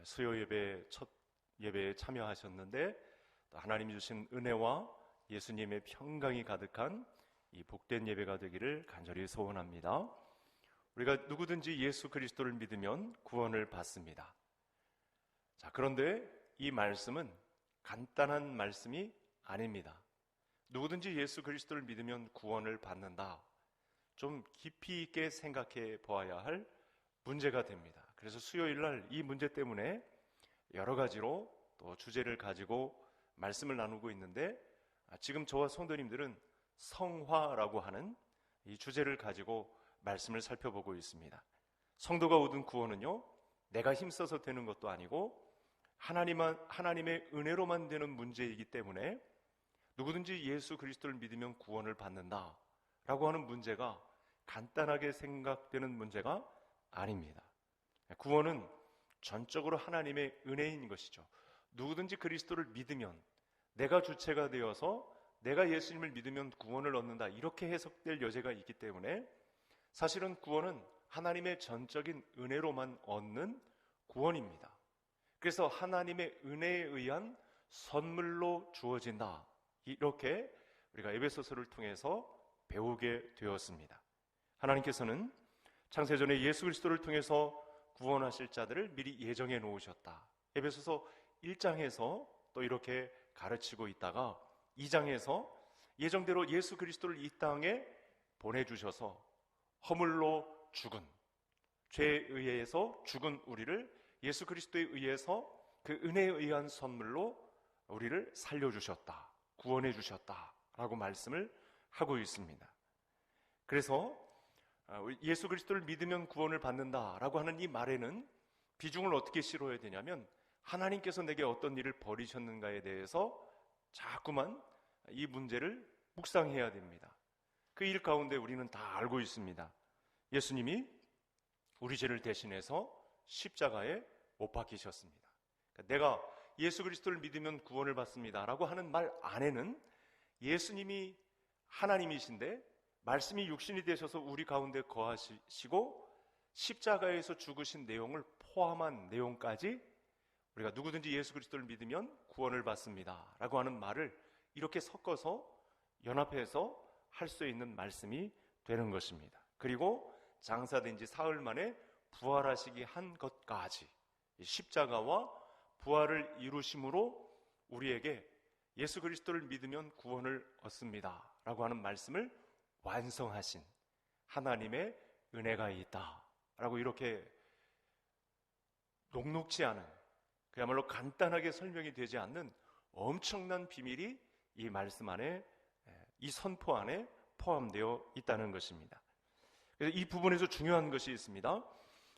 수요 예배 첫 예배에 참여하셨는데 또 하나님이 주신 은혜와 예수님의 평강이 가득한 이 복된 예배가 되기를 간절히 소원합니다. 우리가 누구든지 예수 그리스도를 믿으면 구원을 받습니다. 자, 그런데 이 말씀은 간단한 말씀이 아닙니다. 누구든지 예수 그리스도를 믿으면 구원을 받는다. 좀 깊이 있게 생각해 보아야 할 문제가 됩니다. 그래서 수요일 날 이 문제 때문에 여러 가지로 또 주제를 가지고 말씀을 나누고 있는데, 지금 저와 성도님들은 성화라고 하는 이 주제를 가지고 말씀을 살펴보고 있습니다. 성도가 얻은 구원은요, 내가 힘써서 되는 것도 아니고 하나님의 은혜로만 되는 문제이기 때문에 누구든지 예수 그리스도를 믿으면 구원을 받는다라고 하는 문제가 간단하게 생각되는 문제가 아닙니다. 구원은 전적으로 하나님의 은혜인 것이죠. 누구든지 그리스도를 믿으면, 내가 주체가 되어서 내가 예수님을 믿으면 구원을 얻는다, 이렇게 해석될 여지가 있기 때문에 사실은 구원은 하나님의 전적인 은혜로만 얻는 구원입니다. 그래서 하나님의 은혜에 의한 선물로 주어진다, 이렇게 우리가 에베소서를 통해서 배우게 되었습니다. 하나님께서는 창세전에 예수 그리스도를 통해서 구원하실 자들을 미리 예정해 놓으셨다. 에베소서 1장에서 또 이렇게 가르치고 있다가 2장에서 예정대로 예수 그리스도를 이 땅에 보내주셔서 허물로 죽은, 죄에 의해서 죽은 우리를 예수 그리스도에 의해서 그 은혜에 의한 선물로 우리를 살려주셨다, 구원해 주셨다라고 말씀을 하고 있습니다. 그래서 예수 그리스도를 믿으면 구원을 받는다라고 하는 이 말에는 비중을 어떻게 실어야 되냐면, 하나님께서 내게 어떤 일을 벌이셨는가에 대해서 자꾸만 이 문제를 묵상해야 됩니다. 그 일 가운데 우리는 다 알고 있습니다. 예수님이 우리 죄를 대신해서 십자가에 못 박히셨습니다. 내가 예수 그리스도를 믿으면 구원을 받습니다 라고 하는 말 안에는 예수님이 하나님이신데 말씀이 육신이 되셔서 우리 가운데 거하시고 십자가에서 죽으신 내용을 포함한 내용까지 우리가 누구든지 예수 그리스도를 믿으면 구원을 받습니다 라고 하는 말을 이렇게 섞어서 연합해서 할 수 있는 말씀이 되는 것입니다. 그리고 장사된 지 사흘 만에 부활하시기 한 것까지, 십자가와 부활을 이루심으로 우리에게 예수 그리스도를 믿으면 구원을 얻습니다 라고 하는 말씀을 완성하신 하나님의 은혜가 있다 라고 이렇게 녹록지 않은, 그야말로 간단하게 설명이 되지 않는 엄청난 비밀이 이 말씀 안에, 이 선포 안에 포함되어 있다는 것입니다. 그래서 이 부분에서 중요한 것이 있습니다.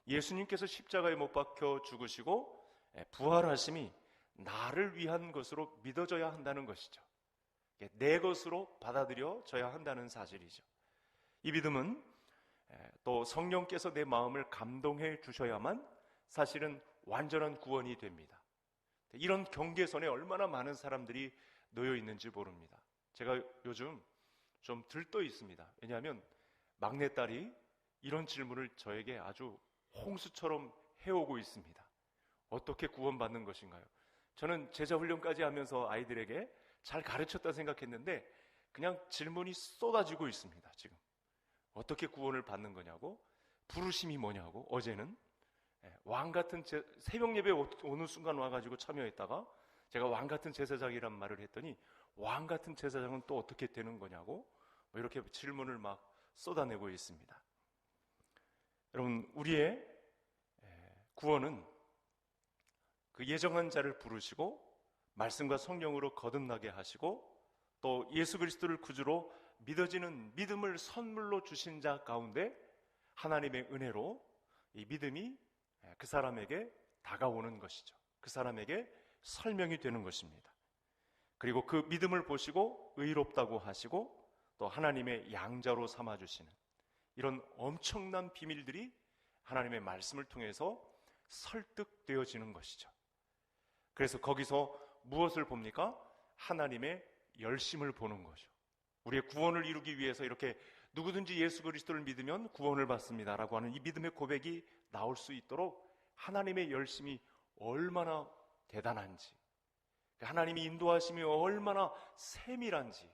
예수님께서 십자가에 못 박혀 죽으시고 부활하심이 나를 위한 것으로 믿어져야 한다는 것이죠. 내 것으로 받아들여져야 한다는 사실이죠. 이 믿음은 또 성령께서 내 마음을 감동해 주셔야만 사실은 완전한 구원이 됩니다. 이런 경계선에 얼마나 많은 사람들이 놓여 있는지 모릅니다. 제가 요즘 좀 들떠 있습니다. 왜냐하면 막내딸이 이런 질문을 저에게 아주 홍수처럼 해오고 있습니다. 어떻게 구원받는 것인가요? 저는 제자훈련까지 하면서 아이들에게 잘 가르쳤다 생각했는데 그냥 질문이 쏟아지고 있습니다. 지금 어떻게 구원을 받는 거냐고, 부르심이 뭐냐고. 어제는 왕같은 새벽 예배 오는 순간 와가지고 참여했다가 제가 왕같은 제사장이란 말을 했더니 왕같은 제사장은 또 어떻게 되는 거냐고 이렇게 질문을 막 쏟아내고 있습니다. 여러분, 우리의 구원은 그 예정한 자를 부르시고 말씀과 성령으로 거듭나게 하시고 또 예수 그리스도를 구주로 믿어지는 믿음을 선물로 주신 자 가운데 하나님의 은혜로 이 믿음이 그 사람에게 다가오는 것이죠. 그 사람에게 설명이 되는 것입니다. 그리고 그 믿음을 보시고 의롭다고 하시고 또 하나님의 양자로 삼아주시는 이런 엄청난 비밀들이 하나님의 말씀을 통해서 설득되어지는 것이죠. 그래서 거기서 무엇을 봅니까? 하나님의 열심을 보는 거죠. 우리의 구원을 이루기 위해서 이렇게 누구든지 예수 그리스도를 믿으면 구원을 받습니다 라고 하는 이 믿음의 고백이 나올 수 있도록 하나님의 열심이 얼마나 대단한지, 하나님이 인도하심이 얼마나 세밀한지,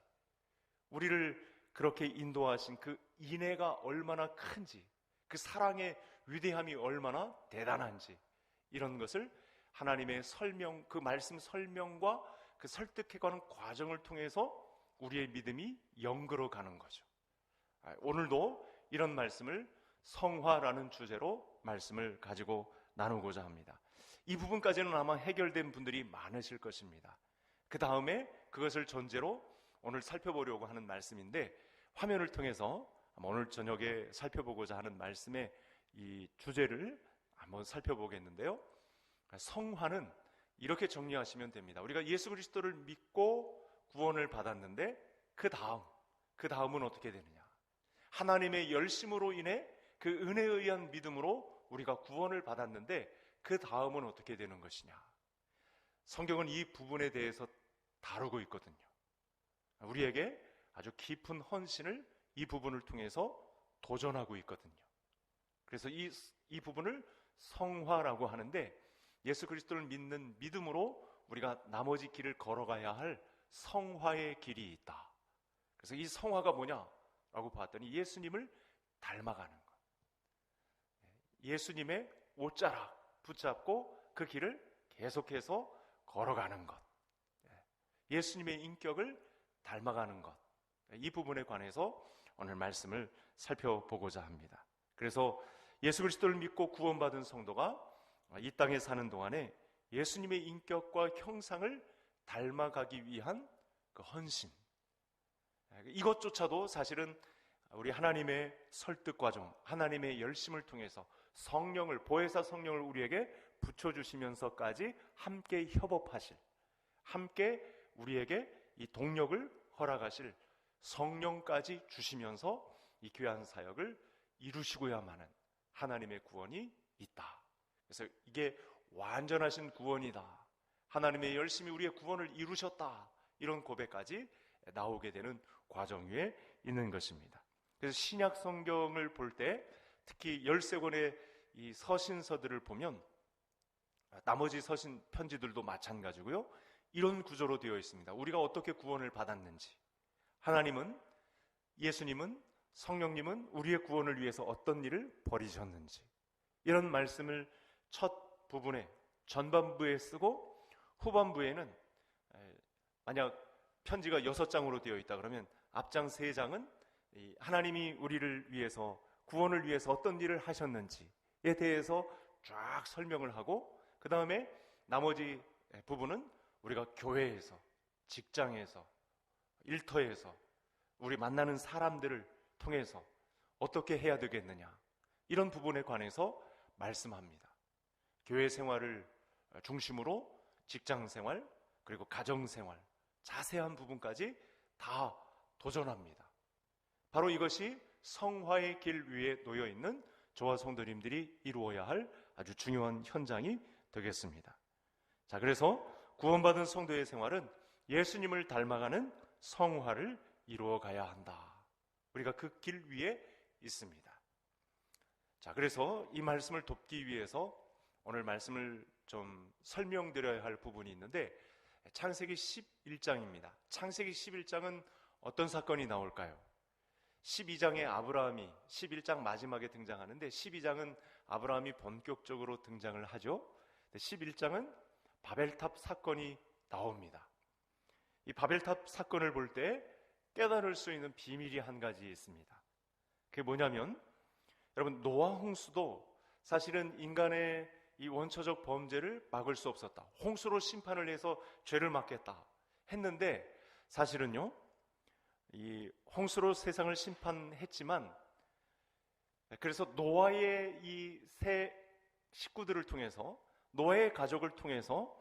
우리를 그렇게 인도하신 그 인애가 얼마나 큰지, 그 사랑의 위대함이 얼마나 대단한지, 이런 것을 하나님의 설명, 그 말씀 설명과 그 설득해가는 과정을 통해서 우리의 믿음이 영그러 가는 거죠. 오늘도 이런 말씀을 성화라는 주제로 말씀을 가지고 나누고자 합니다. 이 부분까지는 아마 해결된 분들이 많으실 것입니다. 그 다음에 그것을 전제로 오늘 살펴보려고 하는 말씀인데, 화면을 통해서 오늘 저녁에 살펴보고자 하는 말씀의 이 주제를 한번 살펴보겠는데요. 성화는 이렇게 정리하시면 됩니다. 우리가 예수 그리스도를 믿고 구원을 받았는데 그 다음은 어떻게 되느냐? 하나님의 열심으로 인해 그 은혜에 의한 믿음으로 우리가 구원을 받았는데 그 다음은 어떻게 되는 것이냐? 성경은 이 부분에 대해서 다루고 있거든요. 우리에게 아주 깊은 헌신을 이 부분을 통해서 도전하고 있거든요. 그래서 이 부분을 성화라고 하는데, 예수 그리스도를 믿는 믿음으로 우리가 나머지 길을 걸어가야 할 성화의 길이 있다. 그래서 이 성화가 뭐냐라고 봤더니 예수님을 닮아가는 것, 예수님의 옷자락 붙잡고 그 길을 계속해서 걸어가는 것, 예수님의 인격을 닮아가는 것, 이 부분에 관해서 오늘 말씀을 살펴보고자 합니다. 그래서 예수 그리스도를 믿고 구원받은 성도가 이 땅에 사는 동안에 예수님의 인격과 형상을 닮아가기 위한 그 헌신, 이것조차도 사실은 우리 하나님의 설득 과정, 하나님의 열심을 통해서 성령을, 보혜사 성령을 우리에게 붙여주시면서까지 함께 협업하실, 함께 우리에게 이 동력을 허락하실 성령까지 주시면서 이 귀한 사역을 이루시고야만 하는 하나님의 구원이 있다. 그래서 이게 완전하신 구원이다, 하나님의 열심히 우리의 구원을 이루셨다, 이런 고백까지 나오게 되는 과정 위에 있는 것입니다. 그래서 신약 성경을 볼 때 특히 13권의 이 서신서들을 보면, 나머지 서신 편지들도 마찬가지고요, 이런 구조로 되어 있습니다. 우리가 어떻게 구원을 받았는지, 하나님은, 예수님은, 성령님은 우리의 구원을 위해서 어떤 일을 벌이셨는지, 이런 말씀을 첫 부분에, 전반부에 쓰고 후반부에는, 만약 편지가 6장으로 되어 있다 그러면 앞장 3장은 하나님이 우리를 위해서, 구원을 위해서 어떤 일을 하셨는지에 대해서 쫙 설명을 하고, 그 다음에 나머지 부분은 우리가 교회에서, 직장에서, 일터에서 우리 만나는 사람들을 통해서 어떻게 해야 되겠느냐, 이런 부분에 관해서 말씀합니다. 교회 생활을 중심으로 직장 생활, 그리고 가정 생활, 자세한 부분까지 다 도전합니다. 바로 이것이 성화의 길 위에 놓여 있는 저와 성도님들이 이루어야 할 아주 중요한 현장이 되겠습니다. 자, 그래서 구원받은 성도의 생활은 예수님을 닮아가는 성화를 이루어 가야 한다. 우리가 그 길 위에 있습니다. 자, 그래서 이 말씀을 돕기 위해서 오늘 말씀을 좀 설명드려야 할 부분이 있는데, 창세기 11장입니다. 창세기 11장은 어떤 사건이 나올까요? 12장에 아브라함이, 11장 마지막에 등장하는데 12장은 아브라함이 본격적으로 등장을 하죠. 11장은 바벨탑 사건이 나옵니다. 이 바벨탑 사건을 볼 때 깨달을 수 있는 비밀이 한 가지 있습니다. 그게 뭐냐면, 여러분, 노아 홍수도 사실은 인간의 이 원초적 범죄를 막을 수 없었다, 홍수로 심판을 해서 죄를 막겠다 했는데, 사실은요, 이 홍수로 세상을 심판했지만, 그래서 노아의 이 세 식구들을 통해서, 노아의 가족을 통해서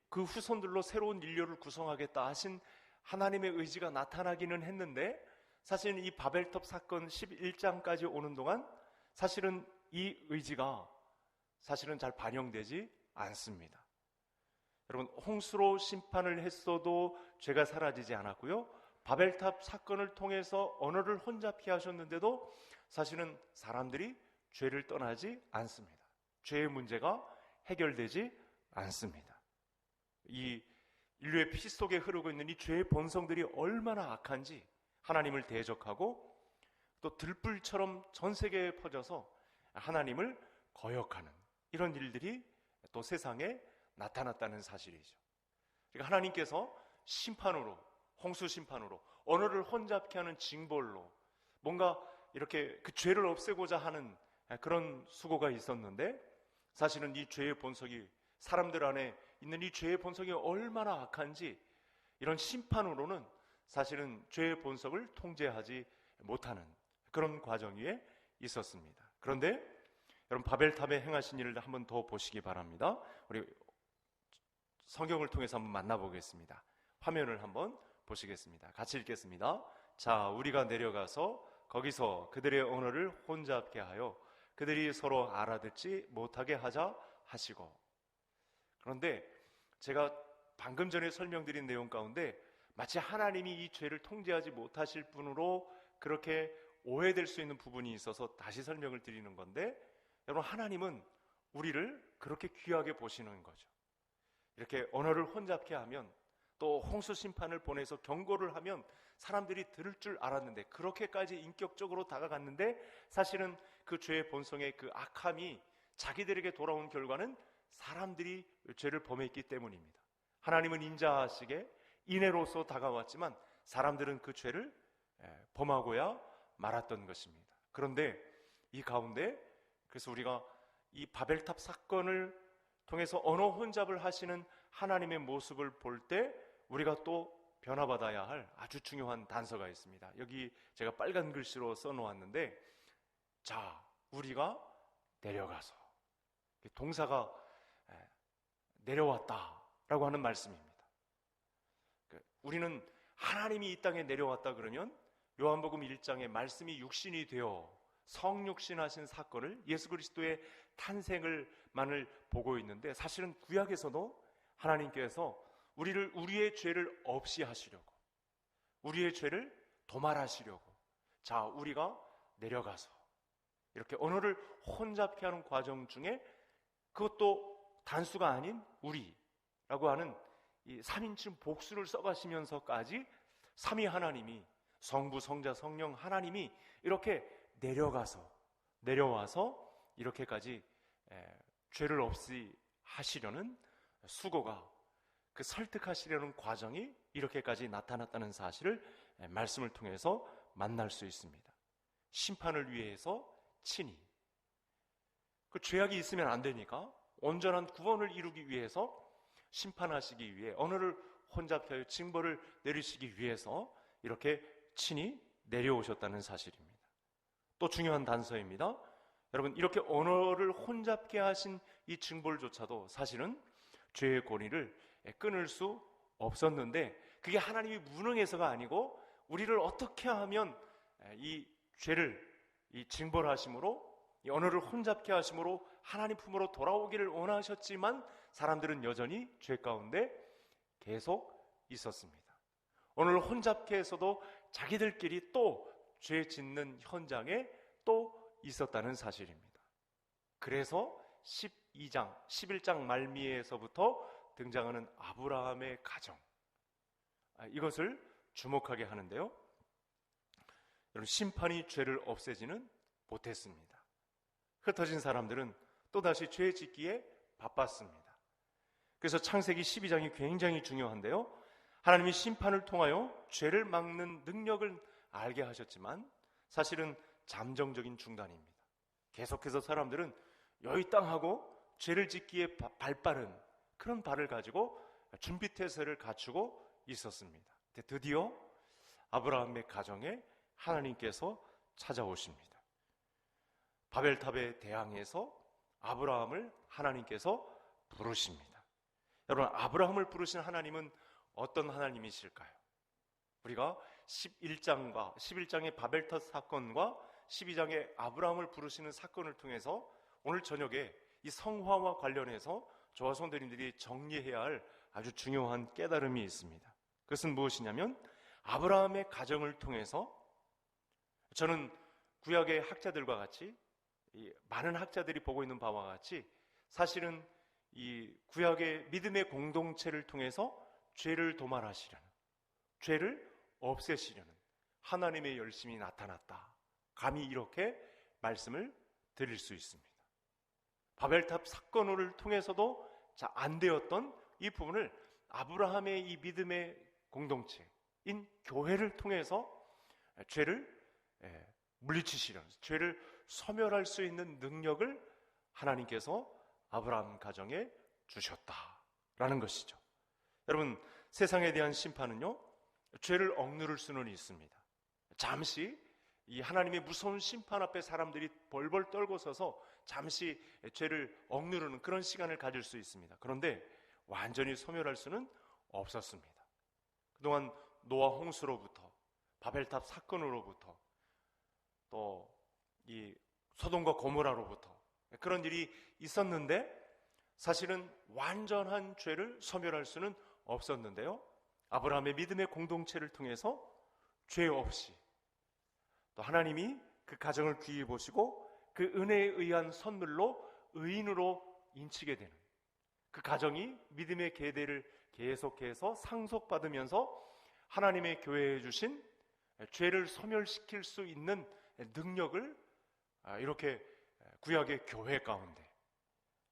그 후손들로 새로운 인류를 구성하겠다 하신 하나님의 의지가 나타나기는 했는데, 사실은 이 바벨탑 사건 11장까지 오는 동안 사실은 이 의지가 사실은 잘 반영되지 않습니다. 여러분, 홍수로 심판을 했어도 죄가 사라지지 않았고요, 바벨탑 사건을 통해서 언어를 혼잡히 하셨는데도 사실은 사람들이 죄를 떠나지 않습니다. 죄의 문제가 해결되지 않습니다. 이 인류의 피 속에 흐르고 있는 이 죄의 본성들이 얼마나 악한지 하나님을 대적하고 또 들불처럼 전 세계에 퍼져서 하나님을 거역하는 이런 일들이 또 세상에 나타났다는 사실이죠. 그러니까 하나님께서 심판으로, 홍수 심판으로, 언어를 혼잡케 하는 징벌로 뭔가 이렇게 그 죄를 없애고자 하는 그런 수고가 있었는데, 사실은 이 죄의 본성이, 사람들 안에 있는 이 죄의 본성이 얼마나 악한지 이런 심판으로는 사실은 죄의 본성을 통제하지 못하는 그런 과정 위에 있었습니다. 그런데 여러분, 바벨탑에 행하신 일을 한번 더 보시기 바랍니다. 우리 성경을 통해서 한번 만나보겠습니다. 화면을 한번 보시겠습니다. 같이 읽겠습니다. 자, 우리가 내려가서 거기서 그들의 언어를 혼잡게 하여 그들이 서로 알아듣지 못하게 하자 하시고. 그런데 제가 방금 전에 설명드린 내용 가운데 마치 하나님이 이 죄를 통제하지 못하실 분으로 그렇게 오해될 수 있는 부분이 있어서 다시 설명을 드리는 건데, 여러분, 하나님은 우리를 그렇게 귀하게 보시는 거죠. 이렇게 언어를 혼잡케 하면, 또 홍수 심판을 보내서 경고를 하면 사람들이 들을 줄 알았는데, 그렇게까지 인격적으로 다가갔는데 사실은 그 죄의 본성의 그 악함이 자기들에게 돌아온 결과는 사람들이 죄를 범했기 때문입니다. 하나님은 인자하시게 인애로서 다가왔지만 사람들은 그 죄를 범하고야 말았던 것입니다. 그런데 이 가운데, 그래서 우리가 이 바벨탑 사건을 통해서 언어 혼잡을 하시는 하나님의 모습을 볼 때 우리가 또 변화받아야 할 아주 중요한 단서가 있습니다. 여기 제가 빨간 글씨로 써놓았는데, 자, 우리가 내려가서, 동사가 내려왔다라고 하는 말씀입니다. 우리는 하나님이 이 땅에 내려왔다 그러면 요한복음 1장에 말씀이 육신이 되어 성육신하신 사건을, 예수 그리스도의 탄생을만을 보고 있는데, 사실은 구약에서도 하나님께서 우리의 죄를 없이 하시려고, 우리의 죄를 도말하시려고, 자, 우리가 내려가서 이렇게 언어를 혼잡케 하는 과정 중에, 그것도 단수가 아닌 우리라고 하는 이 3인칭 복수를 써가시면서까지 삼위 하나님이, 성부, 성자, 성령 하나님이 이렇게 내려와서 이렇게까지 죄를 없이 하시려는 수고가, 그 설득하시려는 과정이 이렇게까지 나타났다는 사실을 말씀을 통해서 만날 수 있습니다. 심판을 위해서 친히, 그 죄악이 있으면 안 되니까 온전한 구원을 이루기 위해서, 심판하시기 위해, 언어를 혼잡케 하여 징벌을 내리시기 위해서 이렇게 친히 내려오셨다는 사실입니다. 또 중요한 단서입니다. 여러분, 이렇게 언어를 혼잡케 하신 이 징벌조차도 사실은 죄의 권위를 끊을 수 없었는데, 그게 하나님이 무능해서가 아니고 우리를 어떻게 하면 이 죄를, 이 징벌하심으로, 이 언어를 혼잡케 하심으로 하나님 품으로 돌아오기를 원하셨지만 사람들은 여전히 죄 가운데 계속 있었습니다. 언어를 혼잡케 해서도 자기들끼리 또 죄 짓는 현장에 또 있었다는 사실입니다. 그래서 11장 말미에서부터 등장하는 아브라함의 가정, 이것을 주목하게 하는데요, 여러분, 심판이 죄를 없애지는 못했습니다. 흩어진 사람들은 또다시 죄 짓기에 바빴습니다. 그래서 창세기 12장이 굉장히 중요한데요, 하나님이 심판을 통하여 죄를 막는 능력을 알게 하셨지만 사실은 잠정적인 중단입니다. 계속해서 사람들은 여의땅하고 죄를 짓기에 발빠른 그런 발을 가지고 준비태세를 갖추고 있었습니다. 드디어 아브라함의 가정에 하나님께서 찾아오십니다. 바벨탑에 대항해서 아브라함을 하나님께서 부르십니다. 여러분, 아브라함을 부르신 하나님은 어떤 하나님이실까요? 우리가 11장의 바벨탑 사건과 12장의 아브라함을 부르시는 사건을 통해서 오늘 저녁에 이 성화와 관련해서 저와 성도님들이 정리해야 할 아주 중요한 깨달음이 있습니다. 그것은 무엇이냐면, 아브라함의 가정을 통해서, 저는 구약의 학자들과 같이, 많은 학자들이 보고 있는 바와 같이 사실은 이 구약의 믿음의 공동체를 통해서 죄를 도말하시려는, 죄를 없애시려는 하나님의 열심이 나타났다. 감히 이렇게 말씀을 드릴 수 있습니다. 바벨탑 사건을 통해서도 안 되었던 이 부분을 아브라함의 이 믿음의 공동체인 교회를 통해서 죄를 물리치시려는, 죄를 소멸할 수 있는 능력을 하나님께서 아브라함 가정에 주셨다라는 것이죠. 여러분, 세상에 대한 심판은요, 죄를 억누를 수는 있습니다. 잠시 이 하나님의 무서운 심판 앞에 사람들이 벌벌 떨고 서서 잠시 죄를 억누르는 그런 시간을 가질 수 있습니다. 그런데 완전히 소멸할 수는 없었습니다. 그동안 노아 홍수로부터, 바벨탑 사건으로부터, 또 이 소돔과 고모라로부터 그런 일이 있었는데 사실은 완전한 죄를 소멸할 수는 없었는데요, 아브라함의 믿음의 공동체를 통해서 죄 없이, 또 하나님이 그 가정을 귀히 보시고 그 은혜에 의한 선물로 의인으로 인치게 되는 그 가정이 믿음의 계대를 계속해서 상속받으면서 하나님의 교회에 주신 죄를 소멸시킬 수 있는 능력을 이렇게 구약의 교회 가운데,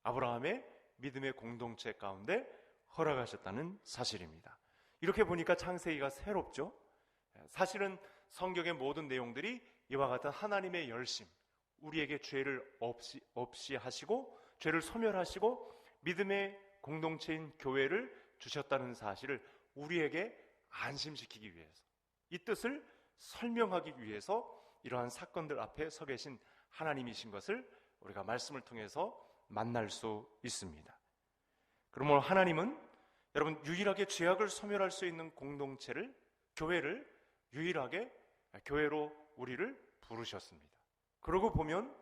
아브라함의 믿음의 공동체 가운데 허락하셨다는 사실입니다. 이렇게 보니까 창세기가 새롭죠. 사실은 성경의 모든 내용들이 이와 같은 하나님의 열심, 우리에게 죄를 없이 하시고 죄를 소멸하시고 믿음의 공동체인 교회를 주셨다는 사실을 우리에게 안심시키기 위해서, 이 뜻을 설명하기 위해서 이러한 사건들 앞에 서 계신 하나님이신 것을 우리가 말씀을 통해서 만날 수 있습니다. 그러므로 하나님은 여러분 유일하게 죄악을 소멸할 수 있는 공동체를, 교회를 유일하게 교회로 우리를 부르셨습니다. 그러고 보면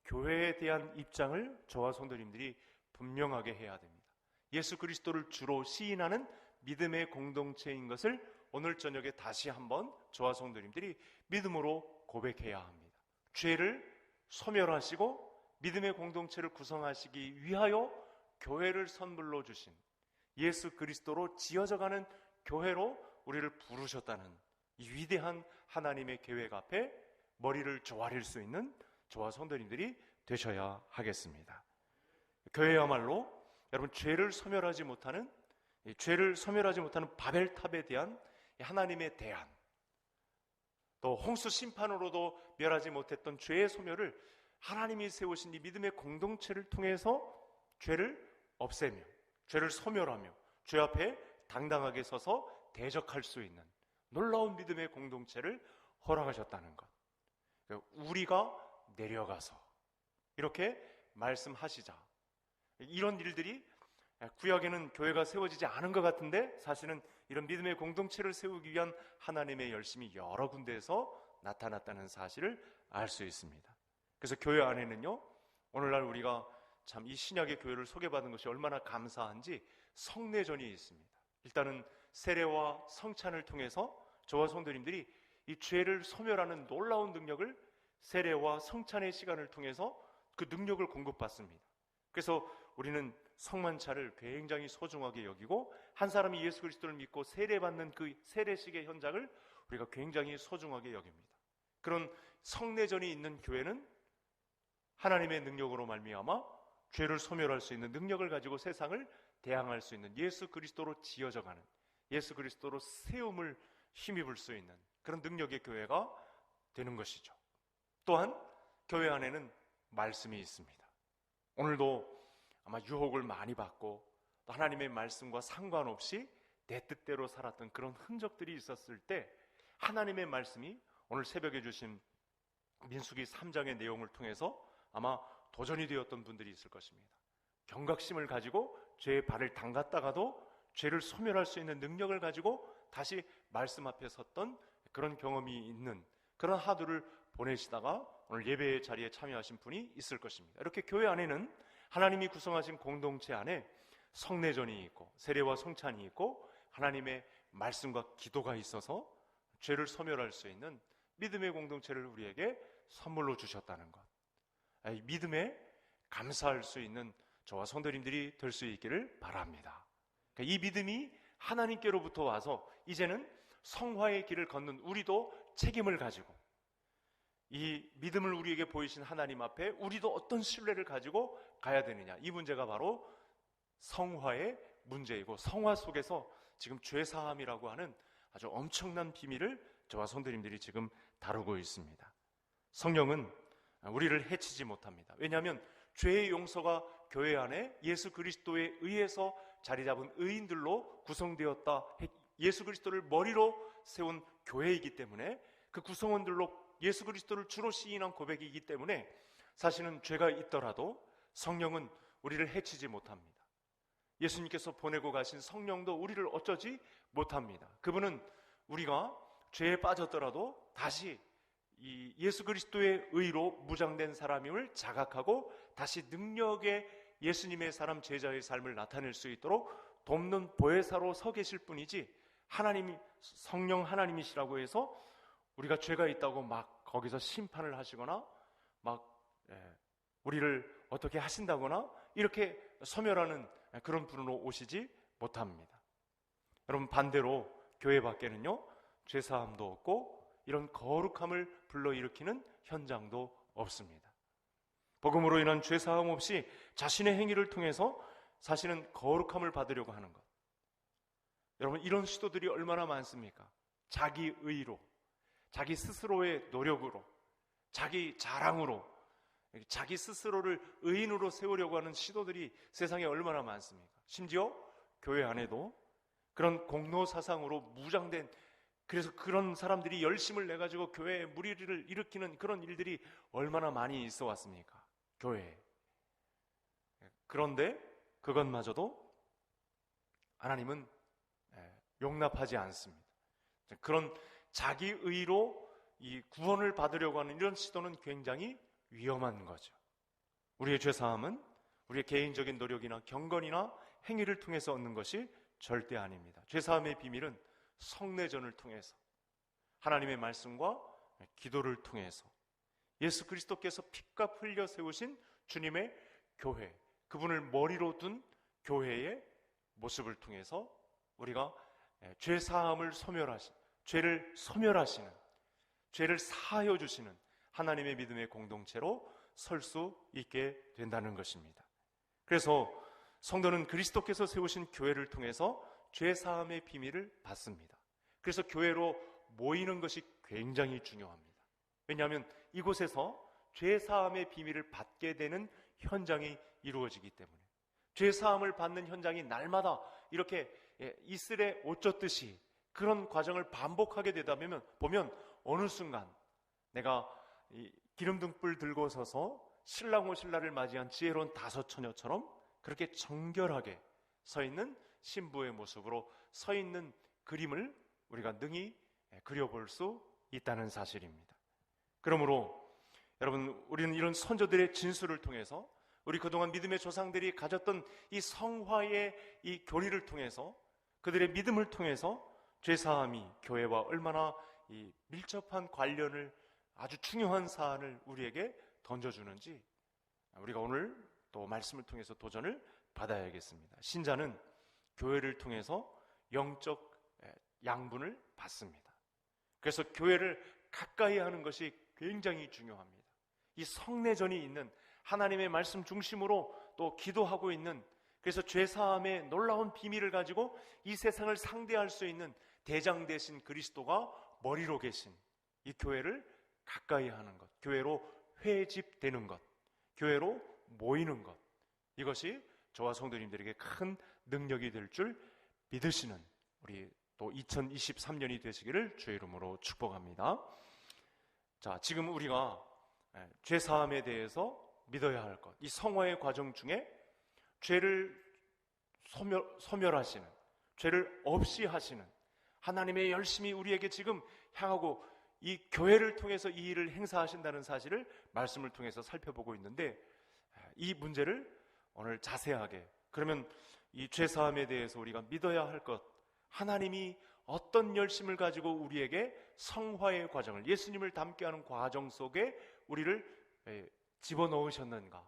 교회에 대한 입장을 저와 성도님들이 분명하게 해야 됩니다. 예수 그리스도를 주로 시인하는 믿음의 공동체인 것을 오늘 저녁에 다시 한번 저와 성도님들이 믿음으로 고백해야 합니다. 죄를 소멸하시고 믿음의 공동체를 구성하시기 위하여 교회를 선물로 주신, 예수 그리스도로 지어져가는 교회로 우리를 부르셨다는 이 위대한 하나님의 계획 앞에 머리를 조아릴 수 있는 저와 성도님들이 되셔야 하겠습니다. 교회야말로 여러분 죄를 소멸하지 못하는 바벨탑에 대한 하나님의 대안, 또 홍수 심판으로도 멸하지 못했던 죄의 소멸을 하나님이 세우신 이 믿음의 공동체를 통해서 죄를 없애며 죄를 소멸하며 죄 앞에 당당하게 서서 대적할 수 있는 놀라운 믿음의 공동체를 허락하셨다는 것. 우리가 내려가서 이렇게 말씀하시자. 이런 일들이 구약에는 교회가 세워지지 않은 것 같은데 사실은 이런 믿음의 공동체를 세우기 위한 하나님의 열심이 여러 군데에서 나타났다는 사실을 알 수 있습니다. 그래서 교회 안에는요, 오늘날 우리가 참 이 신약의 교회를 소개받은 것이 얼마나 감사한지 성례전이 있습니다. 일단은 세례와 성찬을 통해서 저와 성도님들이 이 죄를 소멸하는 놀라운 능력을 세례와 성찬의 시간을 통해서 그 능력을 공급받습니다. 그래서 우리는 성만찬을 굉장히 소중하게 여기고 한 사람이 예수 그리스도를 믿고 세례받는 그 세례식의 현장을 우리가 굉장히 소중하게 여깁니다. 그런 성례전이 있는 교회는 하나님의 능력으로 말미암아 죄를 소멸할 수 있는 능력을 가지고 세상을 대항할 수 있는, 예수 그리스도로 지어져가는, 예수 그리스도로 세움을 힘입을 수 있는 그런 능력의 교회가 되는 것이죠. 또한 교회 안에는 말씀이 있습니다. 오늘도 아마 유혹을 많이 받고 또 하나님의 말씀과 상관없이 내 뜻대로 살았던 그런 흔적들이 있었을 때 하나님의 말씀이 오늘 새벽에 주신 민수기 3장의 내용을 통해서 아마 도전이 되었던 분들이 있을 것입니다. 경각심을 가지고 죄의 발을 담갔다가도 죄를 소멸할 수 있는 능력을 가지고 다시 말씀 앞에 섰던 그런 경험이 있는 그런 하루를 보내시다가 오늘 예배의 자리에 참여하신 분이 있을 것입니다. 이렇게 교회 안에는 하나님이 구성하신 공동체 안에 성례전이 있고 세례와 성찬이 있고 하나님의 말씀과 기도가 있어서 죄를 소멸할 수 있는 믿음의 공동체를 우리에게 선물로 주셨다는 것, 믿음에 감사할 수 있는 저와 성도님들이 될 수 있기를 바랍니다. 그러니까 이 믿음이 하나님께로부터 와서 이제는 성화의 길을 걷는 우리도 책임을 가지고 이 믿음을 우리에게 보이신 하나님 앞에 우리도 어떤 신뢰를 가지고 가야 되느냐, 이 문제가 바로 성화의 문제이고, 성화 속에서 지금 죄사함이라고 하는 아주 엄청난 비밀을 저와 성도님들이 지금 다루고 있습니다. 성령은 우리를 해치지 못합니다. 왜냐하면 죄의 용서가 교회 안에 예수 그리스도에 의해서 자리 잡은 의인들로 구성되었다, 예수 그리스도를 머리로 세운 교회이기 때문에, 그 구성원들로 예수 그리스도를 주로 시인한 고백이기 때문에 사실은 죄가 있더라도 성령은 우리를 해치지 못합니다. 예수님께서 보내고 가신 성령도 우리를 어쩌지 못합니다. 그분은 우리가 죄에 빠졌더라도 다시 이 예수 그리스도의 의로 무장된 사람임을 자각하고 다시 능력의 예수님의 사람, 제자의 삶을 나타낼 수 있도록 돕는 보혜사로 서 계실 뿐이지, 하나님이 성령 하나님이시라고 해서 우리가 죄가 있다고 막 거기서 심판을 하시거나 막 우리를 어떻게 하신다거나 이렇게 소멸하는 그런 분으로 오시지 못합니다. 여러분, 반대로 교회 밖에는요, 죄사함도 없고 이런 거룩함을 불러일으키는 현장도 없습니다. 복음으로 인한 죄사함 없이 자신의 행위를 통해서 사실은 거룩함을 받으려고 하는 것, 여러분, 이런 시도들이 얼마나 많습니까? 자기 의로, 자기 스스로의 노력으로, 자기 자랑으로, 자기 스스로를 의인으로 세우려고 하는 시도들이 세상에 얼마나 많습니까? 심지어 교회 안에도 그런 공로 사상으로 무장된, 그래서 그런 사람들이 열심을 내가지고 교회에 무리를 일으키는 그런 일들이 얼마나 많이 있어 왔습니까? 교회에. 그런데 그것마저도 하나님은 용납하지 않습니다. 그런 자기 의로 이 구원을 받으려고 하는 이런 시도는 굉장히 위험한 거죠. 우리의 죄사함은 우리의 개인적인 노력이나 경건이나 행위를 통해서 얻는 것이 절대 아닙니다. 죄사함의 비밀은 성례전을 통해서, 하나님의 말씀과 기도를 통해서, 예수 그리스도께서 피값 흘려 세우신 주님의 교회, 그분을 머리로 둔 교회의 모습을 통해서 우리가 죄사함을 소멸하신, 죄를 소멸하시는, 죄를 사하여 주시는 하나님의 믿음의 공동체로 설 수 있게 된다는 것입니다. 그래서 성도는 그리스도께서 세우신 교회를 통해서 죄사함의 비밀을 받습니다. 그래서 교회로 모이는 것이 굉장히 중요합니다. 왜냐하면 이곳에서 죄사함의 비밀을 받게 되는 현장이 이루어지기 때문에, 죄사함을 받는 현장이 날마다 이렇게 이슬에 옷 젖듯이 그런 과정을 반복하게 되다 보면 어느 순간 내가 기름등불 들고 서서 신랑오 신라를 맞이한 지혜로운 다섯 처녀처럼 그렇게 정결하게 서 있는 신부의 모습으로 서 있는 그림을 우리가 능히 그려볼 수 있다는 사실입니다. 그러므로 여러분, 우리는 이런 선조들의 진술을 통해서, 우리 그동안 믿음의 조상들이 가졌던 이 성화의 이 교리를 통해서, 그들의 믿음을 통해서 죄사함이 교회와 얼마나 이 밀접한 관련을, 아주 중요한 사안을 우리에게 던져주는지 우리가 오늘 또 말씀을 통해서 도전을 받아야겠습니다. 신자는 교회를 통해서 영적 양분을 받습니다. 그래서 교회를 가까이 하는 것이 굉장히 중요합니다. 이 성례전이 있는, 하나님의 말씀 중심으로 또 기도하고 있는, 그래서 죄사함의 놀라운 비밀을 가지고 이 세상을 상대할 수 있는 대장 되신 그리스도가 머리로 계신 이 교회를 가까이 하는 것, 교회로 회집되는 것, 교회로 모이는 것, 이것이 저와 성도님들에게 큰 능력이 될 줄 믿으시는 우리 또 2023년이 되시기를 주의 이름으로 축복합니다. 자, 지금 우리가 죄사함에 대해서 믿어야 할 것, 이 성화의 과정 중에 죄를 소멸하시는, 죄를 없이 하시는 하나님의 열심히 우리에게 지금 향하고 이 교회를 통해서 이 일을 행사하신다는 사실을 말씀을 통해서 살펴보고 있는데, 이 문제를 오늘 자세하게, 그러면 이 죄사함에 대해서 우리가 믿어야 할 것, 하나님이 어떤 열심을 가지고 우리에게 성화의 과정을, 예수님을 닮게 하는 과정 속에 우리를 집어넣으셨는가,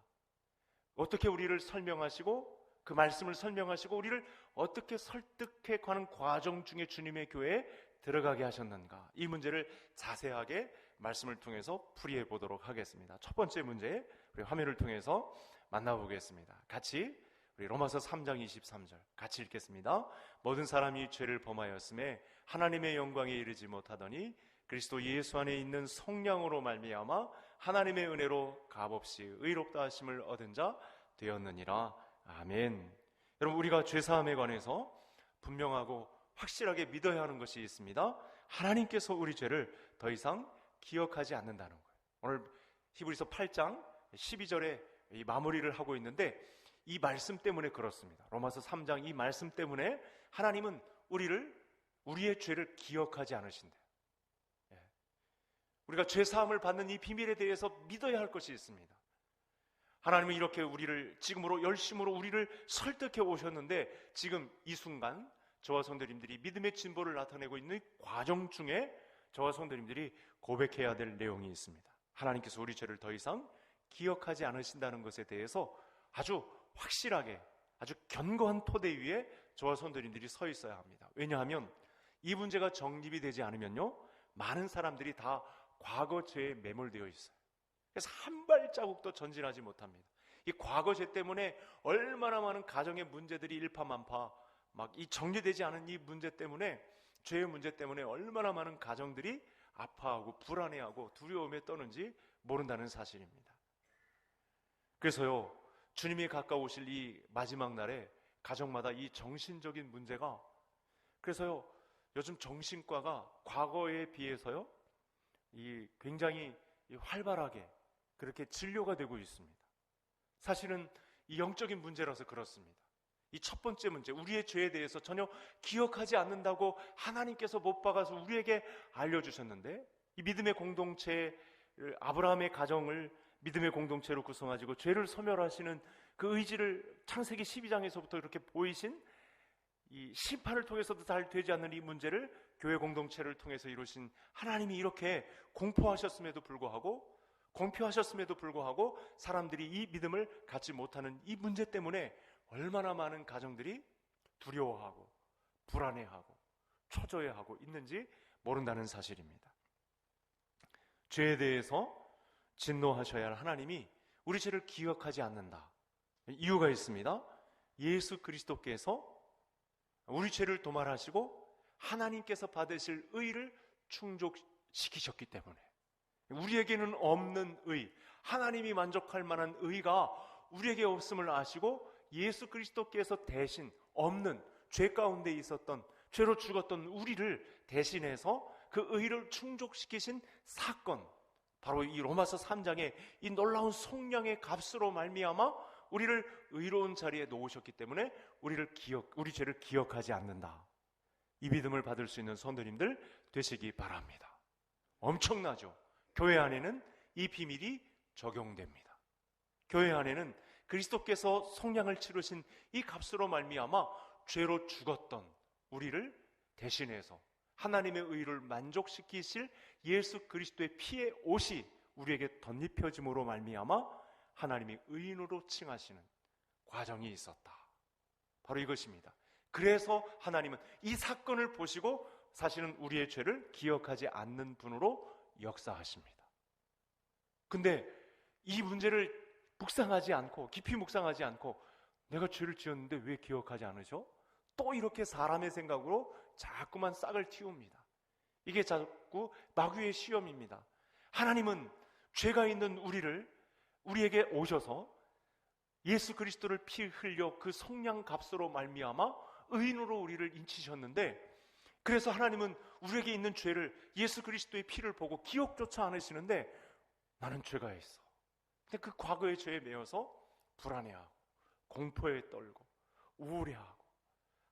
어떻게 우리를 설명하시고 그 말씀을 설명하시고 우리를 어떻게 설득해 가는 과정 중에 주님의 교회에 들어가게 하셨는가, 이 문제를 자세하게 말씀을 통해서 풀이해 보도록 하겠습니다. 첫 번째 문제, 우리 화면을 통해서 만나보겠습니다. 같이 우리 로마서 3장 23절 같이 읽겠습니다. 모든 사람이 죄를 범하였음에 하나님의 영광에 이르지 못하더니 그리스도 예수 안에 있는 성령으로 말미암아 하나님의 은혜로 값없이 의롭다 하심을 얻은 자 되었느니라. 아멘. 여러분, 우리가 죄사함에 관해서 분명하고 확실하게 믿어야 하는 것이 있습니다. 하나님께서 우리 죄를 더 이상 기억하지 않는다는 거예요. 오늘 히브리서 8장 12절에 이 마무리를 하고 있는데, 이 말씀 때문에 그렇습니다. 로마서 3장 이 말씀 때문에 하나님은 우리의 죄를 기억하지 않으신대요. 우리가 죄사함을 받는 이 비밀에 대해서 믿어야 할 것이 있습니다. 하나님은 이렇게 우리를 지금으로 열심으로 우리를 설득해 오셨는데, 지금 이 순간 저와 성도님들이 믿음의 진보를 나타내고 있는 과정 중에 저와 성도님들이 고백해야 될 내용이 있습니다. 하나님께서 우리 죄를 더 이상 기억하지 않으신다는 것에 대해서 아주 확실하게, 아주 견고한 토대 위에 저와 성도님들이 서 있어야 합니다. 왜냐하면 이 문제가 정립이 되지 않으면요, 많은 사람들이 다 과거 죄에 매몰되어 있어요. 그래서 한 발자국도 전진하지 못합니다. 이 과거 죄 때문에 얼마나 많은 가정의 문제들이 일파만파, 막 이 정리되지 않은 이 문제 때문에, 죄의 문제 때문에 얼마나 많은 가정들이 아파하고 불안해하고 두려움에 떠는지 모른다는 사실입니다. 그래서요, 주님이 가까우실 이 마지막 날에 가정마다 이 정신적인 문제가, 그래서요, 요즘 정신과가 과거에 비해서요, 이 굉장히 활발하게 그렇게 진료가 되고 있습니다. 사실은 이 영적인 문제라서 그렇습니다. 이 첫 번째 문제, 우리의 죄에 대해서 전혀 기억하지 않는다고 하나님께서 못 박아서 우리에게 알려주셨는데, 이 믿음의 공동체, 아브라함의 가정을 믿음의 공동체로 구성하시고 죄를 소멸하시는 그 의지를 창세기 12장에서부터 이렇게 보이신 이 심판을 통해서도 잘 되지 않는 이 문제를 교회 공동체를 통해서 이루신 하나님이 이렇게 공포하셨음에도 불구하고, 공표하셨음에도 불구하고 사람들이 이 믿음을 갖지 못하는 이 문제 때문에 얼마나 많은 가정들이 두려워하고 불안해하고 초조해하고 있는지 모른다는 사실입니다. 죄에 대해서 진노하셔야 할 하나님이 우리 죄를 기억하지 않는다. 이유가 있습니다. 예수 그리스도께서 우리 죄를 도말하시고 하나님께서 받으실 의를 충족시키셨기 때문에, 우리에게는 없는 의, 하나님이 만족할 만한 의가 우리에게 없음을 아시고 예수 그리스도께서 대신 없는 죄 가운데 있었던, 죄로 죽었던 우리를 대신해서 그 의를 충족시키신 사건, 바로 이 로마서 3장의 이 놀라운 속량의 값으로 말미암아 우리를 의로운 자리에 놓으셨기 때문에 우리 죄를 기억하지 않는다. 이 믿음을 받을 수 있는 성도님들 되시기 바랍니다. 엄청나죠? 교회 안에는 이 비밀이 적용됩니다. 교회 안에는 그리스도께서 속량을 치르신 이 값으로 말미암아 죄로 죽었던 우리를 대신해서 하나님의 의를 만족시키실 예수 그리스도의 피의 옷이 우리에게 덧입혀짐으로 말미암아 하나님이 의인으로 칭하시는 과정이 있었다. 바로 이것입니다. 그래서 하나님은 이 사건을 보시고 사실은 우리의 죄를 기억하지 않는 분으로 역사하십니다. 근데 이 문제를 묵상하지 않고, 깊이 묵상하지 않고, 내가 죄를 지었는데 왜 기억하지 않으셔? 또 이렇게 사람의 생각으로 자꾸만 싹을 틔웁니다. 이게 자꾸 마귀의 시험입니다. 하나님은 죄가 있는 우리에게 오셔서 예수 그리스도를 피 흘려 그 속량 값으로 말미암아 의인으로 우리를 인치셨는데, 그래서 하나님은 우리에게 있는 죄를, 예수 그리스도의 피를 보고 기억조차 않으시는데, 나는 죄가 있어. 근데 그 과거의 죄에 매여서 불안해하고 공포에 떨고 우울해하고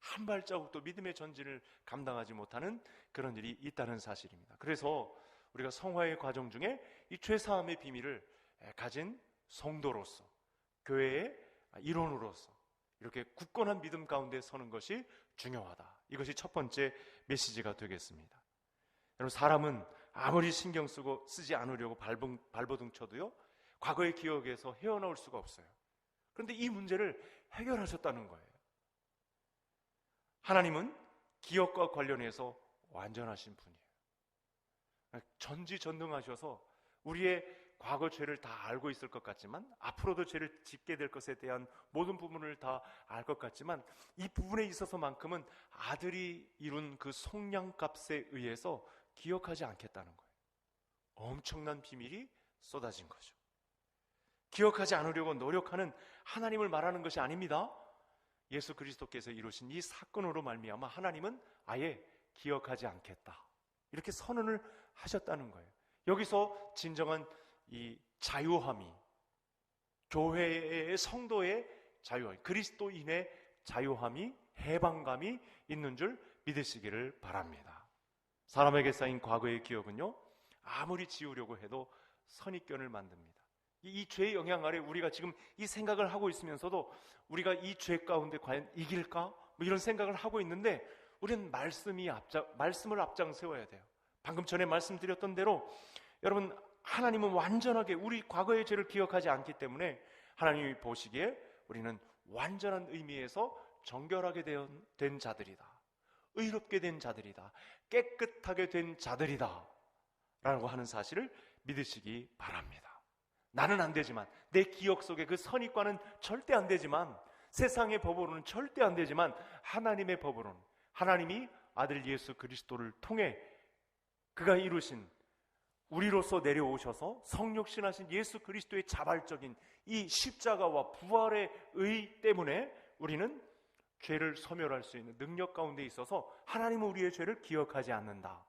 한 발자국도 믿음의 전진을 감당하지 못하는 그런 일이 있다는 사실입니다. 그래서 우리가 성화의 과정 중에 이 죄사함의 비밀을 가진 성도로서, 교회의 일원으로서 이렇게 굳건한 믿음 가운데 서는 것이 중요하다. 이것이 첫 번째 메시지가 되겠습니다. 여러분, 사람은 아무리 신경 쓰지 않으려고 발버둥 쳐도요, 과거의 기억에서 헤어나올 수가 없어요. 그런데 이 문제를 해결하셨다는 거예요. 하나님은 기억과 관련해서 완전하신 분이에요. 전지전능하셔서 우리의 과거 죄를 다 알고 있을 것 같지만, 앞으로도 죄를 짓게 될 것에 대한 모든 부분을 다 알 것 같지만, 이 부분에 있어서만큼은 아들이 이룬 그 속량값에 의해서 기억하지 않겠다는 거예요. 엄청난 비밀이 쏟아진 거죠. 기억하지 않으려고 노력하는 하나님을 말하는 것이 아닙니다. 예수 그리스도께서 이루신 이 사건으로 말미암아 하나님은 아예 기억하지 않겠다, 이렇게 선언을 하셨다는 거예요. 여기서 진정한 이 자유함이, 교회의 성도의 자유함, 그리스도인의 자유함이, 해방감이 있는 줄 믿으시기를 바랍니다. 사람에게 쌓인 과거의 기억은요, 아무리 지우려고 해도 선입견을 만듭니다. 이 죄의 영향 아래 우리가 지금 이 생각을 하고 있으면서도 우리가 이 죄 가운데 과연 이길까? 뭐 이런 생각을 하고 있는데, 우리는 말씀을 앞장 세워야 돼요. 방금 전에 말씀드렸던 대로 여러분, 하나님은 완전하게 우리 과거의 죄를 기억하지 않기 때문에 하나님이 보시기에 우리는 완전한 의미에서 정결하게 된 자들이다, 의롭게 된 자들이다, 깨끗하게 된 자들이다 라고 하는 사실을 믿으시기 바랍니다. 나는 안 되지만, 내 기억 속에 그 선입과는 절대 안 되지만, 세상의 법으로는 절대 안 되지만, 하나님의 법으로는, 하나님이 아들 예수 그리스도를 통해 그가 이루신, 우리로서 내려오셔서 성육신하신 예수 그리스도의 자발적인 이 십자가와 부활의 의 때문에 우리는 죄를 소멸할 수 있는 능력 가운데 있어서 하나님은 우리의 죄를 기억하지 않는다.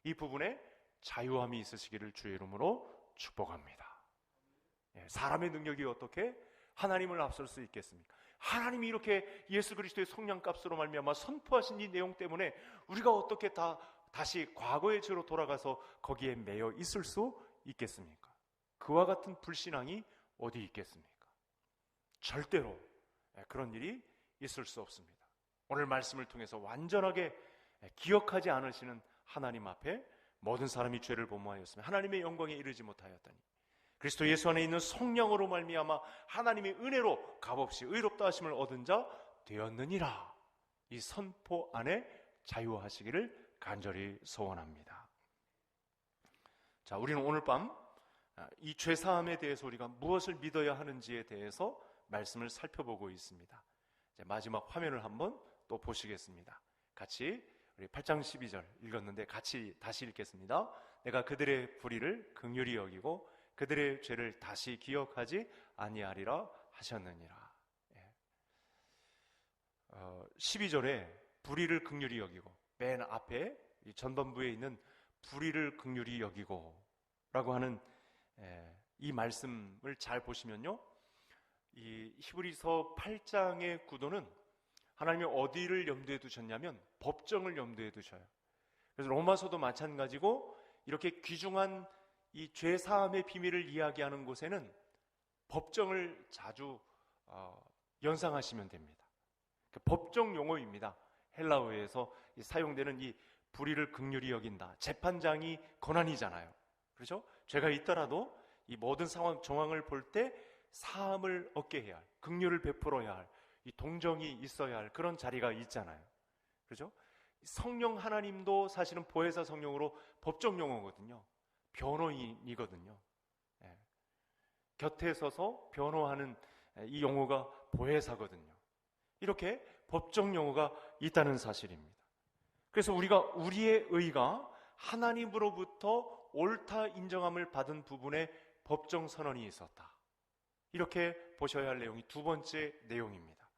이 부분에 자유함이 있으시기를 주의 이름으로 축복합니다. 사람의 능력이 어떻게 하나님을 앞설 수 있겠습니까? 하나님이 이렇게 예수 그리스도의 속량값으로 말미암아 선포하신 이 내용 때문에 우리가 어떻게 다시 과거의 죄로 돌아가서 거기에 매여 있을 수 있겠습니까? 그와 같은 불신앙이 어디 있겠습니까? 절대로 그런 일이 있을 수 없습니다. 오늘 말씀을 통해서 완전하게 기억하지 않으시는 하나님 앞에 모든 사람이 죄를 범하였으며 하나님의 영광에 이르지 못하였다니, 그리스도 예수 안에 있는 성령으로 말미암아 하나님의 은혜로 값없이 의롭다 하심을 얻은 자 되었느니라, 이 선포 안에 자유하시기를 간절히 소원합니다. 자, 우리는 오늘 밤 이 죄사함에 대해서 우리가 무엇을 믿어야 하는지에 대해서 말씀을 살펴보고 있습니다. 이제 마지막 화면을 한번 또 보시겠습니다. 같이 우리 8장 12절 읽었는데 같이 다시 읽겠습니다. 내가 그들의 불의를 긍휼히 여기고 그들의 죄를 다시 기억하지 아니하리라 하셨느니라. 12절에 불의를 긍휼히 여기고, 맨 앞에 이 전반부에 있는 불의를 긍휼히 여기고 라고 하는 이 말씀을 잘 보시면요, 이 히브리서 8장의 구도는 하나님이 어디를 염두에 두셨냐면 법정을 염두에 두셔요. 그래서 로마서도 마찬가지고, 이렇게 귀중한 이 죄사함의 비밀을 이야기하는 곳에는 법정을 자주 연상하시면 됩니다. 법정 용어입니다. 헬라어에서 사용되는 이 불의를 긍휼히 여긴다, 재판장이 권한이잖아요. 그렇죠? 죄가 있더라도 이 모든 상황 정황을 볼 때 사함을 얻게 해야 할, 긍휼을 베풀어야 할, 이 동정이 있어야 할 그런 자리가 있잖아요. 그렇죠? 성령 하나님도 사실은 보혜사 성령으로 법정 용어거든요. 변호인이거든요. 곁에 서서 변호하는 이 용어가 보혜사거든요. 이렇게 법정 용어가 있다는 사실입니다. 그래서 우리가 우리의 의가 하나님으로부터 옳다 인정함을 받은 부분에 법정 선언이 있었다, 이렇게 보셔야 할 내용이 두 번째 내용입니다.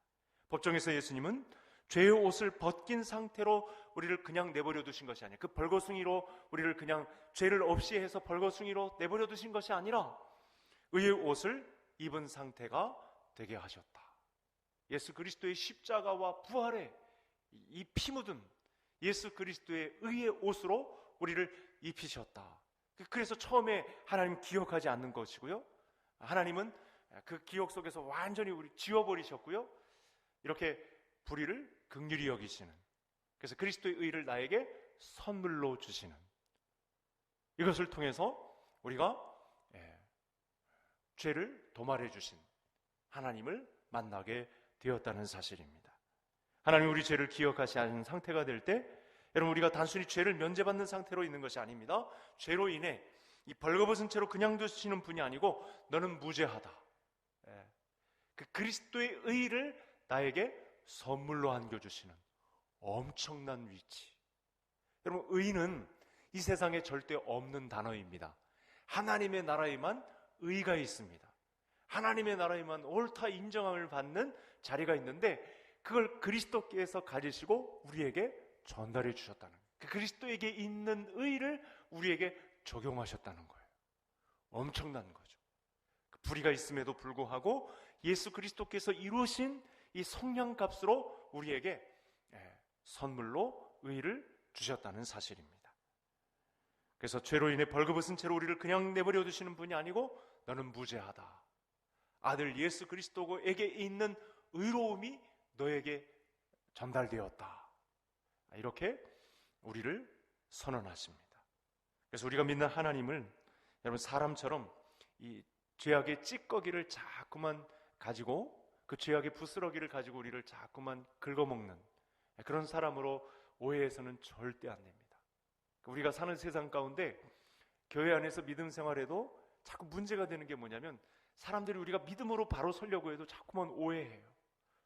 법정에서 예수님은 죄의 옷을 벗긴 상태로 우리를 그냥 내버려 두신 것이 아니라, 그 벌거숭이로 우리를 그냥 죄를 없이 해서 벌거숭이로 내버려 두신 것이 아니라 의의 옷을 입은 상태가 되게 하셨다. 예수 그리스도의 십자가와 부활에 이 피 묻은 예수 그리스도의 의의 옷으로 우리를 입히셨다. 그래서 처음에 하나님 기억하지 않는 것이고요, 하나님은 그 기억 속에서 완전히 우리 지워버리셨고요, 이렇게 불의를 긍휼히 여기시는, 그래서 그리스도의 의를 나에게 선물로 주시는, 이것을 통해서 우리가 죄를 도말해 주신, 하나님을 만나게 되었다는 사실입니다. 하나님 우리 죄를 기억하시 않은 상태가 될 때 여러분 우리가 단순히 죄를 면제받는 상태로 있는 것이 아닙니다. 죄로 인해 이 벌거벗은 채로 그냥 두시는 분이 아니고 너는 무죄하다. 그 그리스도의 의를 나에게 선물로 안겨주시는 엄청난 위치. 여러분 의는 이 세상에 절대 없는 단어입니다. 하나님의 나라에만 의가 있습니다. 하나님의 나라에만 옳다 인정함을 받는 자리가 있는데 그걸 그리스도께서 가지시고 우리에게 전달해 주셨다는 거예요. 그 그리스도에게 있는 의를 우리에게 적용하셨다는 거예요. 엄청난 거죠. 그 불의가 있음에도 불구하고 예수 그리스도께서 이루신 이 성량값으로 우리에게 선물로 의를 주셨다는 사실입니다. 그래서 죄로 인해 벌거벗은 채로 우리를 그냥 내버려 두시는 분이 아니고 너는 무죄하다. 아들 예수 그리스도에게 있는 의로움이 너에게 전달되었다. 이렇게 우리를 선언하십니다. 그래서 우리가 믿는 하나님을 여러분 사람처럼 이 죄악의 찌꺼기를 자꾸만 가지고 그 죄악의 부스러기를 가지고 우리를 자꾸만 긁어먹는 그런 사람으로 오해해서는 절대 안 됩니다. 우리가 사는 세상 가운데 교회 안에서 믿음 생활에도 자꾸 문제가 되는 게 뭐냐면 사람들이 우리가 믿음으로 바로 서려고 해도 자꾸만 오해해요.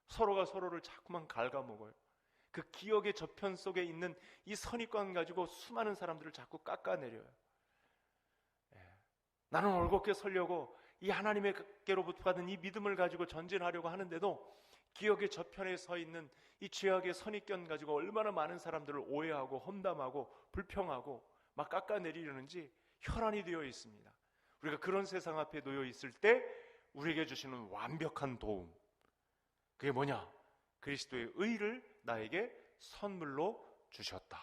서로가 서로를 자꾸만 갉아먹어요. 그 기억의 저편 속에 있는 이 선입관 가지고 수많은 사람들을 자꾸 깎아내려요. 나는 올곧게 서려고 이 하나님께로부터 받은 이 믿음을 가지고 전진하려고 하는데도 기억의 저편에 서 있는 이 죄악의 선입견 가지고 얼마나 많은 사람들을 오해하고 험담하고 불평하고 막 깎아내리려는지 혈안이 되어 있습니다. 우리가 그런 세상 앞에 놓여 있을 때 우리에게 주시는 완벽한 도움, 그게 뭐냐? 그리스도의 의를 나에게 선물로 주셨다.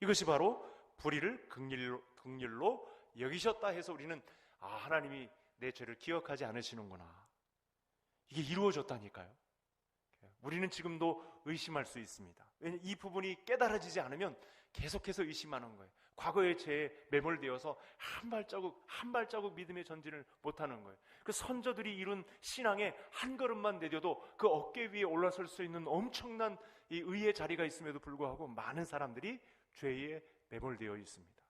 이것이 바로 불의를 긍휼로 여기셨다 해서 우리는 하나님이 내 죄를 기억하지 않으시는구나. 이게 이루어졌다니까요. 우리는 지금도 의심할 수 있습니다. 왜냐하면 이 부분이 깨달아지지 않으면 계속해서 의심하는 거예요. 과거의 죄에 매몰되어서 한 발자국 믿음의 전진을 못하는 거예요. 그 선조들이 이룬 신앙에 한 걸음만 내뎌도 그 어깨 위에 올라설 수 있는 엄청난 이 의의 자리가 있음에도 불구하고 많은 사람들이 죄에 매몰되어 있습니다.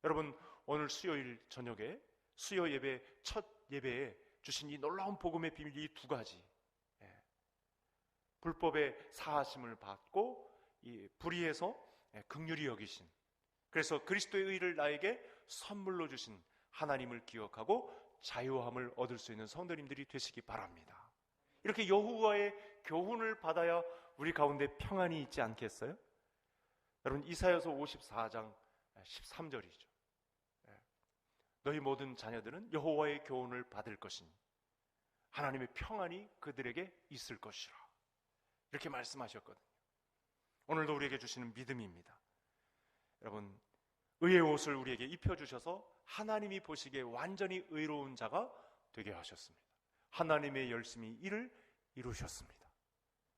여러분 오늘 수요일 저녁에 수요 예배 첫 예배에 주신 이 놀라운 복음의 비밀이 이 두 가지, 불법의 사하심을 받고 이 불의에서 긍휼히 여기신, 그래서 그리스도의 의를 나에게 선물로 주신 하나님을 기억하고 자유함을 얻을 수 있는 성도님들이 되시기 바랍니다. 이렇게 여호와의 교훈을 받아야 우리 가운데 평안이 있지 않겠어요? 여러분 이사야서 54장 13절이죠. 너희 모든 자녀들은 여호와의 교훈을 받을 것이니 하나님의 평안이 그들에게 있을 것이라. 이렇게 말씀하셨거든요. 오늘도 우리에게 주시는 믿음입니다. 여러분 의의 옷을 우리에게 입혀주셔서 하나님이 보시기에 완전히 의로운 자가 되게 하셨습니다. 하나님의 열심히 일을 이루셨습니다.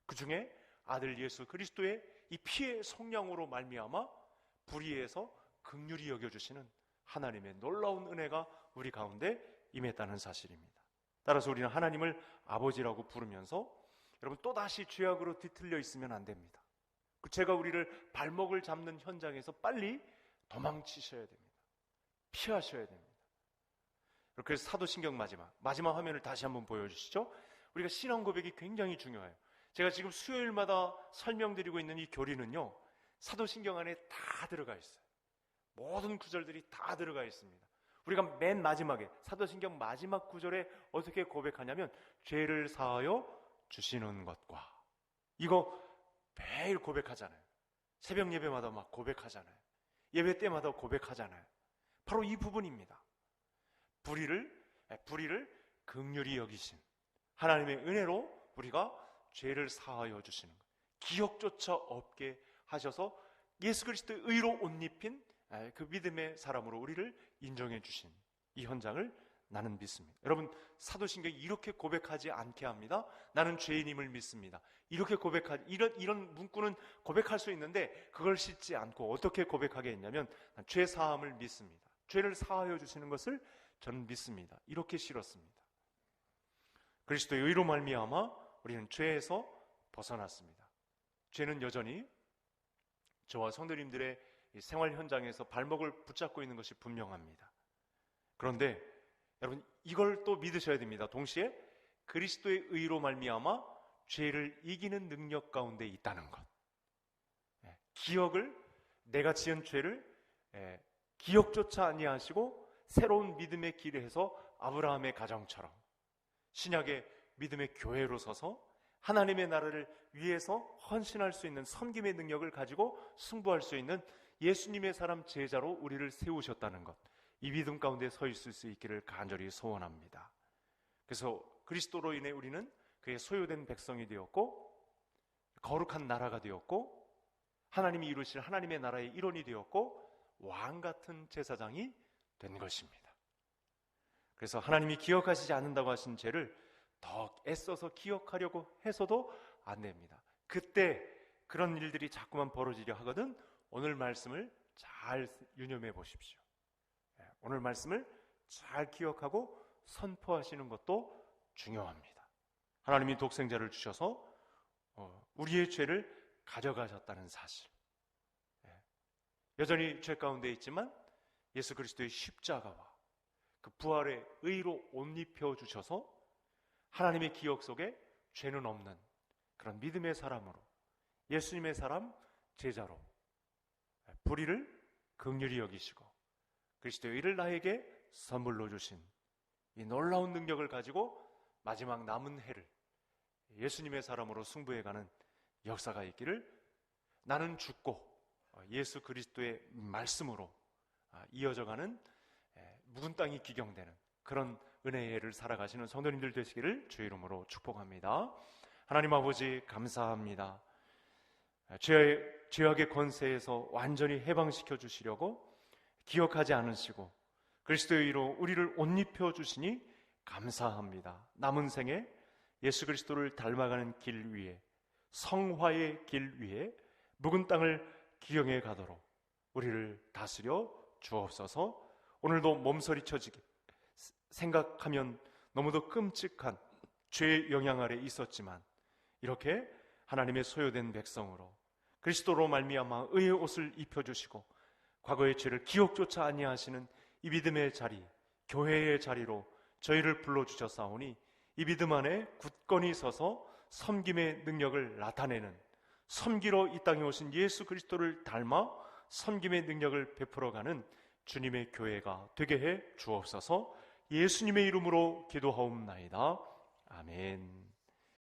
그 중에 아들 예수 그리스도의 이 피의 성량으로 말미암아 불의에서 긍휼히 여겨주시는 하나님의 놀라운 은혜가 우리 가운데 임했다는 사실입니다. 따라서 우리는 하나님을 아버지라고 부르면서 여러분 또다시 죄악으로 뒤틀려 있으면 안 됩니다. 그 죄가 우리를 발목을 잡는 현장에서 빨리 도망치셔야 됩니다. 피하셔야 됩니다. 그래서 사도신경 마지막 화면을 다시 한번 보여주시죠. 우리가 신앙 고백이 굉장히 중요해요. 제가 지금 수요일마다 설명드리고 있는 이 교리는요, 사도신경 안에 다 들어가 있어요. 모든 구절들이 다 들어가 있습니다. 우리가 맨 마지막에 사도신경 마지막 구절에 어떻게 고백하냐면 죄를 사하여 주시는 것과, 이거 매일 고백하잖아요. 새벽 예배마다 막 고백하잖아요. 예배 때마다 고백하잖아요. 바로 이 부분입니다. 불의를 긍휼히 여기신 하나님의 은혜로 우리가 죄를 사하여 주시는 것, 기억조차 없게 하셔서 예수 그리스도의 의로 옷 입힌 그 믿음의 사람으로 우리를 인정해 주신 이 현장을 나는 믿습니다. 여러분 사도신경이 이렇게 고백하지 않게 합니다. 나는 죄인임을 믿습니다. 이렇게 고백하지, 이런 문구는 고백할 수 있는데 그걸 싣지 않고 어떻게 고백하게 했냐면 죄 사함을 믿습니다. 죄를 사하여 주시는 것을 저는 믿습니다. 이렇게 실었습니다. 그리스도의 의로 말미암아 우리는 죄에서 벗어났습니다. 죄는 여전히 저와 성도님들의 생활 현장에서 발목을 붙잡고 있는 것이 분명합니다. 그런데 여러분, 이걸 또 믿으셔야 됩니다. 동시에 그리스도의 의로 말미암아 죄를 이기는 능력 가운데 있다는 것. 기억을, 내가 지은 죄를 기억조차 아니하시고 새로운 믿음의 길에 해서 아브라함의 가정처럼 신약의 믿음의 교회로 서서 하나님의 나라를 위해서 헌신할 수 있는 섬김의 능력을 가지고 승부할 수 있는 예수님의 사람 제자로 우리를 세우셨다는 것, 이 믿음 가운데 서 있을 수 있기를 간절히 소원합니다. 그래서 그리스도로 인해 우리는 그의 소유된 백성이 되었고 거룩한 나라가 되었고 하나님이 이루실 하나님의 나라의 일원이 되었고 왕같은 제사장이 된 것입니다. 그래서 하나님이 기억하시지 않는다고 하신 죄를 더 애써서 기억하려고 해서도 안 됩니다. 그때 그런 일들이 자꾸만 벌어지려 하거든 오늘 말씀을 잘 유념해 보십시오. 오늘 말씀을 잘 기억하고 선포하시는 것도 중요합니다. 하나님이 독생자를 주셔서 우리의 죄를 가져가셨다는 사실, 여전히 죄 가운데 있지만 예수 그리스도의 십자가와 그 부활의 의로 옷 입혀 주셔서 하나님의 기억 속에 죄는 없는 그런 믿음의 사람으로, 예수님의 사람 제자로 불의를 긍휼히 여기시고 그리스도의 의를 나에게 선물로 주신 이 놀라운 능력을 가지고 마지막 남은 해를 예수님의 사람으로 승부해가는 역사가 있기를, 나는 죽고 예수 그리스도의 말씀으로 이어져가는 묵은 땅이 기경되는 그런 은혜의 해를 살아가시는 성도님들 되시기를 주의 이름으로 축복합니다. 하나님 아버지 감사합니다. 죄악의 권세에서 완전히 해방시켜 주시려고 기억하지 않으시고 그리스도의 의로 우리를 옷 입혀 주시니 감사합니다. 남은 생에 예수 그리스도를 닮아가는 길 위에, 성화의 길 위에 묵은 땅을 기경해 가도록 우리를 다스려 주옵소서. 오늘도 몸서리쳐지게 생각하면 너무도 끔찍한 죄의 영향 아래 있었지만 이렇게 하나님의 소유된 백성으로 그리스도로 말미암아 의의 옷을 입혀주시고 과거의 죄를 기억조차 아니하시는 이 믿음의 자리, 교회의 자리로 저희를 불러주셨사오니 이 믿음 안에 굳건히 서서 섬김의 능력을 나타내는, 섬기러 이 땅에 오신 예수 그리스도를 닮아 섬김의 능력을 베풀어가는 주님의 교회가 되게 해 주옵소서. 예수님의 이름으로 기도하옵나이다. 아멘.